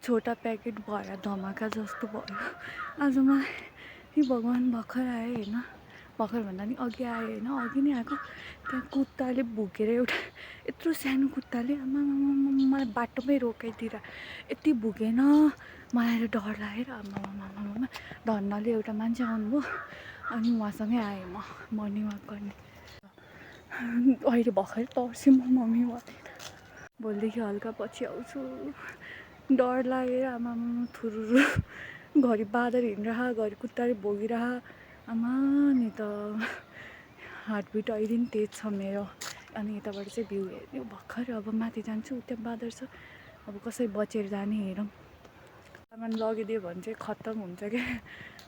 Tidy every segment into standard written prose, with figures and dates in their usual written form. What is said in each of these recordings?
छोटा प्याकेट भएर धमाका जस्तो भयो। आज मलाई हे भगवान् भर्खर आएँ होइन, भर्खर भन्दा नि अघि आएँ होइन, अघि नै आएको। त्यहाँ कुत्ताले भुकेर एउटा यत्रो सानो कुत्ताले आमामामा मलाई बाटोमै रोकाइदिएर यति भुकेन, मलाई डर लागेर आमामामा धन्नले एउटा मान्छे आउनुभयो अनि उहाँसँगै आएँ म मर्निङ वाक गर्ने। अहिले भर्खर तर्सेँ म मम्मी भन्दैन, भोलिदेखि हल्का पछि आउँछु। डर लागेर आमामा थुरुरु घरि बाँदर हिँडिरह, घरि कुत्ताले भोगिरह, आमा नि त हार्टबिट अहिले नि तेज छ मेरो। अनि यताबाट चाहिँ भ्यू हेर्ने भर्खर अब माथि जान्छु, त्यहाँ बाँदर छ, अब कसरी बचेर जाने हेरौँ। सामान लगिदियो भने चाहिँ खत्तम हुन्छ क्या,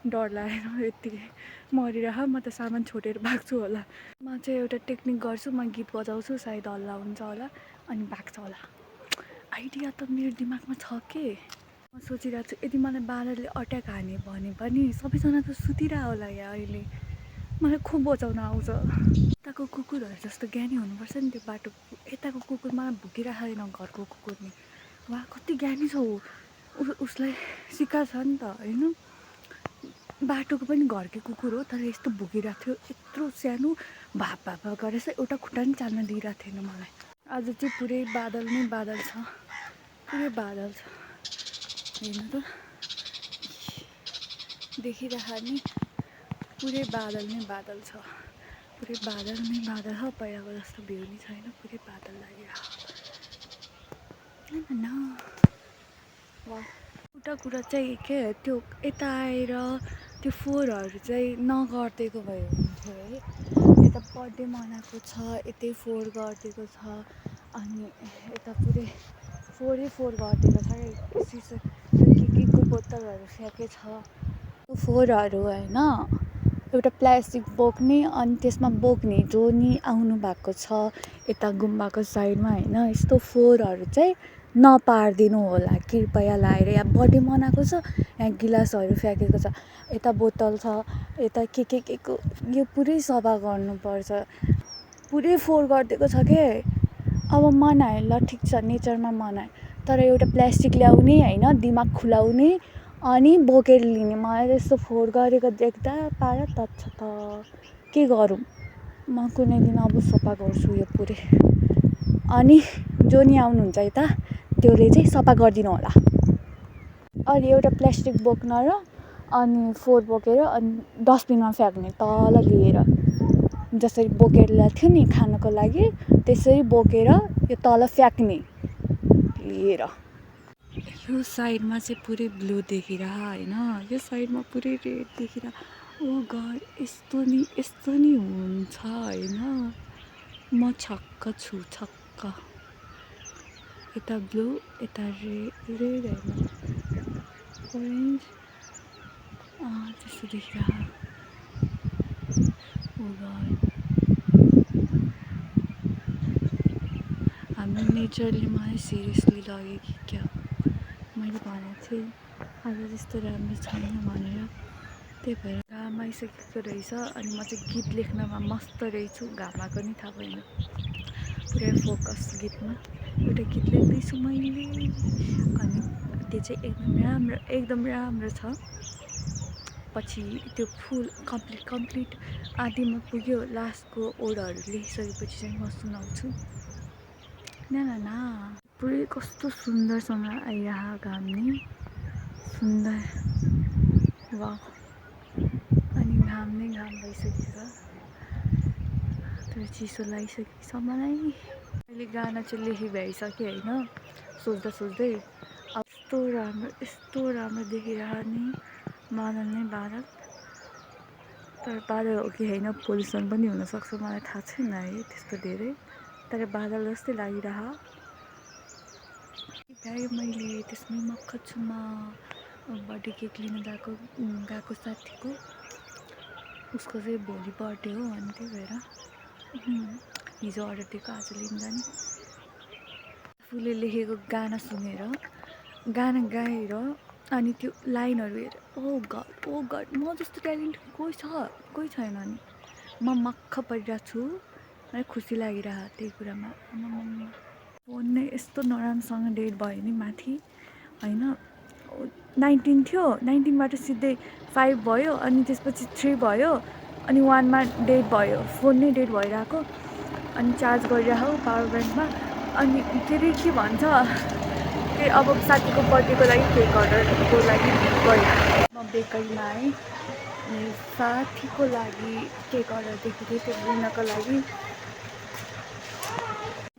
डर लागेर यत्तिकै मरिरह, म त सामान छोडेर भाग्छु होला। म चाहिँ एउटा टेक्निक गर्छु, म गीत बजाउँछु, सायद हल्ला हुन्छ होला अनि भाग्छ होला। आइडिया त मेरो दिमागमा छ के। म सोचिरहेको छु यदि मलाई बाँदरले अट्याक हाने भने पनि सबैजना त सुतिरह होला यहाँ अहिले, मलाई खुब बचाउन आउँछ। यताको कुकुरहरू जस्तो ज्ञानी हुनुपर्छ नि त्यो बाटो। यताको कुकुर मलाई भुकिरहेदैन, घरको कुकुर नि वा कति ज्ञानी छ उसलाई सिकार छ नि त होइन। बाटोको पनि घरकै कुकुर हो तर यस्तो भुकिरहेको थियो, यत्रो सानो भाप भाप गरेर एउटा खुट्टा पनि चाल्न दिइरहेको थिएन मलाई। आज चाहिँ पुरै बादल नै बादल छ, पुरै बादल छ हेर्नु त, देखिरह नि पुरै बादल नै बादल छ, पुरै बादल नै बादल छ। पहिलाको जस्तो भ्यू नि छैन, पुरै बादल लागिरह। वा एउटा कुरा चाहिँ के त्यो यता आएर त्यो फोहोरहरू चाहिँ नगरिदिएको भए हुन्थ्यो है। यता बर्थडे मनाएको छ, यतै फोहोर गरिदिएको छ, अनि यता पुरै फोहोर गरिदिएको छ क्या। सिसा के बोतलहरू फ्याँकेछ, त्यो फोहोरहरू होइन एउटा प्लास्टिक बोक्ने अनि त्यसमा बोक्ने जो नि आउनु भएको छ यता गुम्बाको साइडमा होइन, यस्तो फोहोरहरू चाहिँ नपारिदिनु होला कृपया लाएर। यहाँ बर्थडे मनाएको छ, यहाँ गिलासहरू फ्याँकेको छ, यता बोतल छ, यता के को यो पुरै सफा गर्नुपर्छ। पुरै फोहोर गरिदिएको छ के। अब मनायो ल ठिक छ, नेचरमा मनायो, तर एउटा प्लास्टिक ल्याउने होइन, दिमाग खुलाउने अनि बोकेर लिने। मलाई त्यस्तो फोहोर गरेको देख्दा पारा तत्छ त के गरौँ। म कुनै दिन अब सफा गर्छु यो पुरै। अनि जो नि आउनुहुन्छ यता त्यसले चाहिँ सफा गरिदिनु होला। अनि एउटा प्लास्टिक बोक्न र अनि फोहोर बोकेर अनि डस्टबिनमा फ्याँक्ने तल लिएर, जसरी बोकेर ल्याएको थियो नि खानको लागि त्यसरी बोकेर यो तल फ्याँक्ने लिएर। यो साइडमा चाहिँ पुरै ब्लू देखिरह होइन, यो साइडमा पुरै रेड देखिरह। ओ गड यस्तो नि हुन्छ होइन, म छक्क छु छक्क। यता ब्लू यता रेड होइन ओरेन्ज त्यस्तो देखिरह। ओ गड हाम्रो नेचरले मलाई सिरियसली लग्यो कि क्या। मैले भनेको थिएँ आज त्यस्तो राम्रो छैन भनेर, त्यही भएर घाम आइसकेको रहेछ अनि म चाहिँ गीत लेख्नमा मस्त रहेछु। घाम आएको नि थाहा भएन, पुरै फोकस गीतमा। एउटा गीत लेख्दैछु मैले अनि त्यो चाहिँ एकदम राम्रो छ। पछि त्यो फुल कम्प्लिट आधीमा पुग्यो, लास्टको ओडहरू लेखिसकेपछि चाहिँ म सुनाउँछु। ना पुरै कस्तो सुन्दरसँग आइरह घाम नि सुन्दर। वा अनि घाम नै घाम भइसकेछ, तर चिसो लागिसकेको छ मलाई। अहिले गाना चाहिँ लेखी भ्याइसकेँ होइन, सोच्दै अब यस्तो राम्रो देखिरह नि बादल नै बादल। तर बादल हो कि होइन पोल्युसन पनि हुनसक्छ, मलाई थाहा छैन है त्यस्तो धेरै, तर बादल जस्तै लागिरह। भ्याएँ मैले त्यसमै मक्ख छु म। बर्थडे केक लिन गएको साथीको, उसको चाहिँ भोलि बर्थडे हो अनि त्यही भएर हिजो अर्डर दिएको आज लिन जाने। आफूले लेखेको गाना सुनेर गाना गाएर अनि त्यो लाइनहरू हेरेर ओ गड म जस्तो ट्यालेन्ट कोही छैन नि। म मक्ख परिरहेको छु, मलाई खुसी लागिरह त्यही कुरामा। फोन नै यस्तो नराम्रोसँग डेट भयो नि माथि, होइन 19 थियो 19बाट सिधै 5 भयो अनि त्यसपछि 3 भयो अनि 1मा डेड भयो फोन नै डेड भइरहेको अनि चार्ज गरिरहेको पावर ब्याङ्कमा अनि के अरे के भन्छ त्यही अब साथीको बर्थडेको लागि केक अर्डरको लागि गएँ म बेकरीमा आएँ अनि साथीको लागि केक अर्डर दिएको थिएँ त्यो लिनको लागि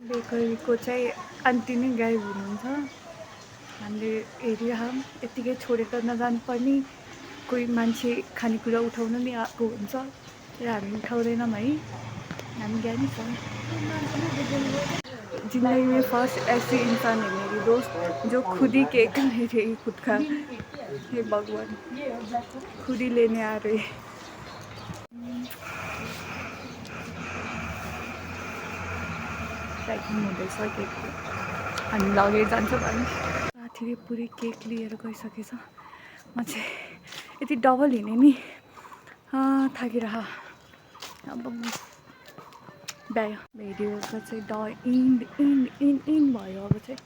बेकरीको चाहिँ आन्टी नै गायब हुनुहुन्छ हामीले हेरिरहौँ यत्तिकै छोडेर नजानु पर्ने कोही मान्छे खानेकुरा उठाउन नि आएको हुन्छ र हामी उठाउँदैनौँ है हामी ज्ञानी छौँ जिंदगी में फर्स्ट ऐसी इंसान है मेरी दोस्त जो खुद ही केक ले रही खुद का हे भगवान खुद ही लेने आ रहे प्याकिङ हुँदैछ केकको हामी लगेर जान्छ भने साथीले पुरै केक लिएर गइसकेछ म चाहिँ यति डबल हिँडेँ नि थाकिरह अब भ्यायो भिडियोको चाहिँ द इन्ड भयो अब चाहिँ